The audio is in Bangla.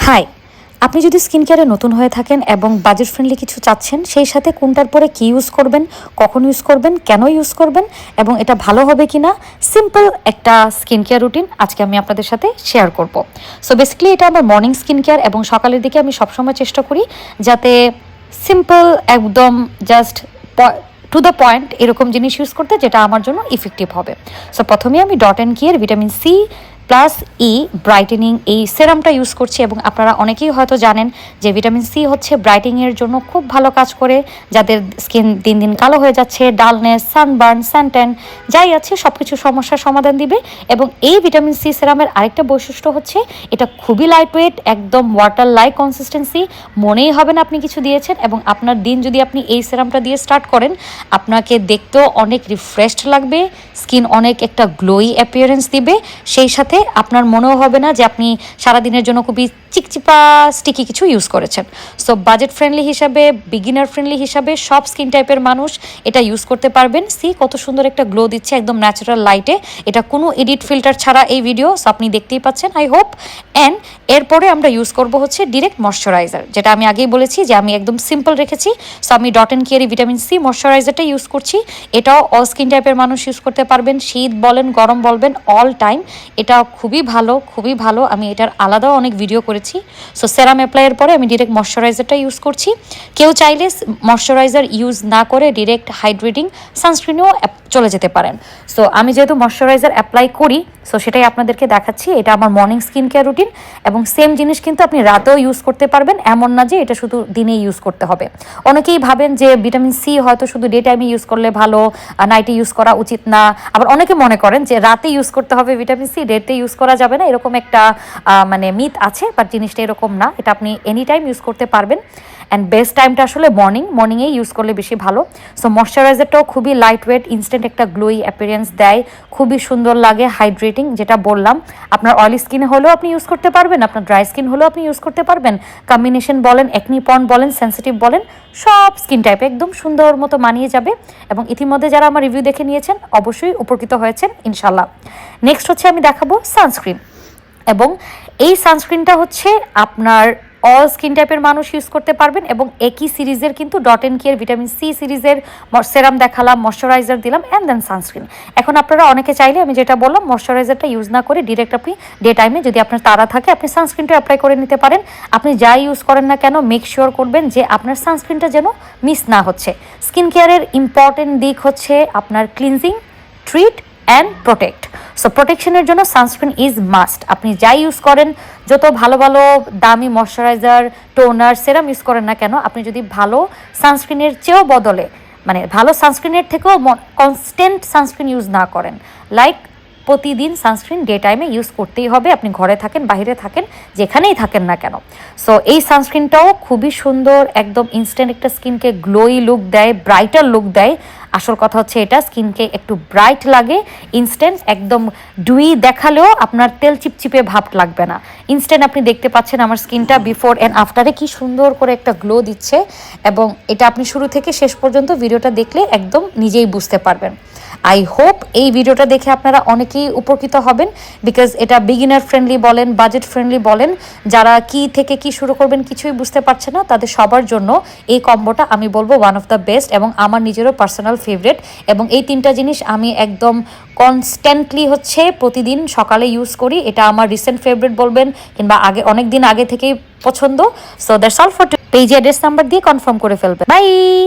হাই, আপনি যদি স্কিন কেয়ারে নতুন হয়ে থাকেন এবং বাজেট ফ্রেন্ডলি কিছু চাচ্ছেন, সেই সাথে কোনটার পরে কী ইউজ করবেন, কখন ইউজ করবেন, কেন ইউজ করবেন এবং এটা ভালো হবে কি না, সিম্পল একটা স্কিন কেয়ার রুটিন আজকে আমি আপনাদের সাথে শেয়ার করব। সো বেসিক্যালি এটা আমার মর্নিং স্কিন কেয়ার এবং সকালের দিকে আমি সবসময় চেষ্টা করি যাতে সিম্পল একদম জাস্ট টু দ্য পয়েন্ট এরকম জিনিস ইউজ করতে যেটা আমার জন্য ইফেক্টিভ হবে। সো প্রথমে আমি ডট অ্যান্ড কিয়ের vitamin C plus E brightening এই সেরামটা ইউজ করছি এবং আপনারা অনেকেই হয়তো জানেন যে ভিটামিন সি হচ্ছে ব্রাইটেনিংয়ের জন্য খুব ভালো কাজ করে, যাদের স্কিন দিন দিন কালো হয়ে যাচ্ছে, ডালনেস, সানবার্ন, স্যানট্যান যাই আছে সব কিছু সমস্যার সমাধান দিবে। এবং এই ভিটামিন সি সেরামের আরেকটা বৈশিষ্ট্য হচ্ছে এটা খুবই লাইট ওয়েট, একদম ওয়াটার লাইক কনসিস্টেন্সি, মনেই হবে না আপনি কিছু দিয়েছেন। এবং আপনার দিন যদি আপনি এই সেরামটা দিয়ে স্টার্ট করেন, আপনাকে দেখতেও অনেক রিফ্রেশড লাগবে, স্কিন অনেক একটা গ্লোই অ্যাপিয়ারেন্স দিবে, সেই সাথে আপনার মনেও হবে না যে আপনি সারাদিনের জন্য খুবই চিকচিপা স্টিকি কিছু ইউজ করেছেন। সো বাজেট ফ্রেন্ডলি হিসাবে, বিগিনার ফ্রেন্ডলি হিসাবে সব স্কিন টাইপের মানুষ এটা ইউজ করতে পারবেন। সি কত সুন্দর একটা গ্লো দিচ্ছে একদম ন্যাচারাল লাইটে, এটা কোনো এডিট ফিল্টার ছাড়া এই ভিডিও, সো আপনি দেখতেই পাচ্ছেন আই হোপ। অ্যান্ড এরপরে আমরা ইউজ করব হচ্ছে ডিরেক্ট ময়শ্চারাইজার, যেটা আমি আগেই বলেছি যে আমি একদম সিম্পল রেখেছি। সো আমি ডট অ্যান্ড কেয়ারি ভিটামিন সি ময়শ্চারাইজারটা ইউজ করছি। এটাও অল স্কিন টাইপের মানুষ ইউজ করতে পারবেন, শীত বলেন গরম বলবেন অল টাইম। এটা খুবই ভালো, খুবই ভালো, আমি এটার আলাদাও অনেক ভিডিও করেছি। সো সেরাম অ্যাপ্লাইয়ের পরে আমি ডিরেক্ট ময়শ্চারাইজারটা ইউজ করছি। কেউ চাইলে ময়শ্চারাইজার ইউজ না করে ডিরেক্ট হাইড্রেটিং সানস্ক্রিনেও চলে যেতে পারেন। সো আমি যেহেতু ময়শ্চারাইজার অ্যাপ্লাই করি, সো সেটাই আপনাদেরকে দেখাচ্ছি। এটা আমার মর্নিং স্কিন কেয়ার রুটিন এবং সেম জিনিস কিন্তু আপনি রাতেও ইউজ করতে পারবেন, এমন না যে এটা শুধু দিনে ইউজ করতে হবে। অনেকেই ভাবেন যে ভিটামিন সি হয়তো শুধু ডে টাইমে ইউজ করলে ভালো, নাইটে ইউজ করা উচিত না। আবার অনেকে মনে করেন যে রাতে ইউজ করতে হবে ভিটামিন সি, ডেতে ইউজ করা যাবে না, এরকম একটা মানে মিথ আছে, বাট জিনিসটা এরকম না। এটা আপনি এনি টাইম ইউজ করতে পারবেন। অ্যান্ড বেস্ট টাইমটা আসলে মর্নিংয়ে ইউজ করলে বেশি ভালো। সো ময়শ্চারাইজারটাও খুবই লাইট ওয়েট, ইনস্ট্যান্ট একটা গ্লোই অ্যাপিয়ারেন্স দেয়, খুবই সুন্দর লাগে, হাইড্রেটিং। যেটা বললাম, আপনার অয়েলি স্কিনে হলেও আপনি ইউজ করতে পারবেন, আপনার ড্রাই স্কিন হলেও আপনি ইউজ করতে পারবেন। কম্বিনেশন বলেন, একনি পন বলেন, সেন্সিটিভ বলেন, সব স্কিন টাইপে একদম সুন্দর মতো মানিয়ে যাবে। এবং ইতিমধ্যে যারা আমার রিভিউ দেখে নিয়েছেন অবশ্যই উপকৃত হয়েছেন ইনশাল্লাহ। নেক্সট হচ্ছে আমি দেখাবো সানস্ক্রিন, এবং এই সানস্ক্রিনটা হচ্ছে আপনার অল স্কিন টাইপের মানুষ ইউজ করতে পারবেন। এবং একই সিরিজের কিন্তু Dot and Care vitamin C সিরিজের সেরাম দেখালাম, ময়শ্চারাইজার দিলাম, অ্যান্ড দেন সানস্ক্রিন। এখন আপনারা অনেকে চাইলে আমি যেটা বললাম ময়শ্চারাইজারটা ইউজ না করে ডিরেক্ট আপনি ডে টাইমে যদি আপনার তাড়া থাকে আপনি সানস্ক্রিনটা অ্যাপ্লাই করে নিতে পারেন। আপনি যাই ইউজ করেন না কেন মেক শিওর করবেন যে আপনার সানস্ক্রিনটা যেন মিস না হচ্ছে। স্কিন কেয়ারের ইম্পর্টেন্ট দিক হচ্ছে আপনার cleansing, treat and protect. So প্রোটেকশনের জন্য সানস্ক্রিন ইজ মাস্ট। আপনি যাই ইউজ করেন, যত ভালো ভালো দামি ময়শ্চারাইজার, টোনার, সেরাম ইউজ করেন না কেন, আপনি যদি ভালো সানস্ক্রিনের চেয়েও বদলে, মানে ভালো সানস্ক্রিনের থেকেও কনস্ট্যান্ট সানস্ক্রিন ইউজ না করেন, লাইক প্রতিদিন সানস্ক্রিন ডে টাইমে ইউজ করতেই হবে, আপনি ঘরে থাকেন, বাইরে থাকেন, যেখানেই থাকেন না কেন। সো এই সানস্ক্রিনটাও খুবই সুন্দর, একদম ইনস্ট্যান্ট একটা স্কিনকে গ্লোই লুক দেয়, ব্রাইটার লুক দেয়। আসল কথা হচ্ছে এটা স্কিনকে একটু ব্রাইট লাগে, ইনস্ট্যান্ট একদম ডুই দেখালেও আপনার তেল চিপচিপে ভাব লাগবে না। ইনস্ট্যান্ট আপনি দেখতে পাচ্ছেন আমার স্কিনটা বিফোর অ্যান্ড আফটারে কি সুন্দর করে একটা গ্লো দিচ্ছে। এবং এটা আপনি শুরু থেকে শেষ পর্যন্ত ভিডিওটা দেখলে একদম নিজেই বুঝতে পারবেন। আই হোপ এই ভিডিওটা দেখে আপনারা অনেকেই উপকৃত হবেন, বিকজ এটা বিগিনার ফ্রেন্ডলি বলেন, বাজেট ফ্রেন্ডলি বলেন, যারা কি থেকে কি শুরু করবেন কিছুই বুঝতে পারছে না, তাদের সবার জন্য এই কম্বোটা আমি বলবো ওয়ান অফ দ্য বেস্ট এবং আমার নিজেরও পার্সোনাল ফেভারিট। এবং এই তিনটা জিনিস আমি একদম কনস্ট্যান্টলি হচ্ছে প্রতিদিন সকালে ইউজ করি। এটা আমার রিসেন্ট ফেভারিট বলবেন কিংবা আগে অনেক দিন আগে থেকেই পছন্দ। So that's all for page address number দিয়ে কনফার্ম করে ফেলবেন। বাই।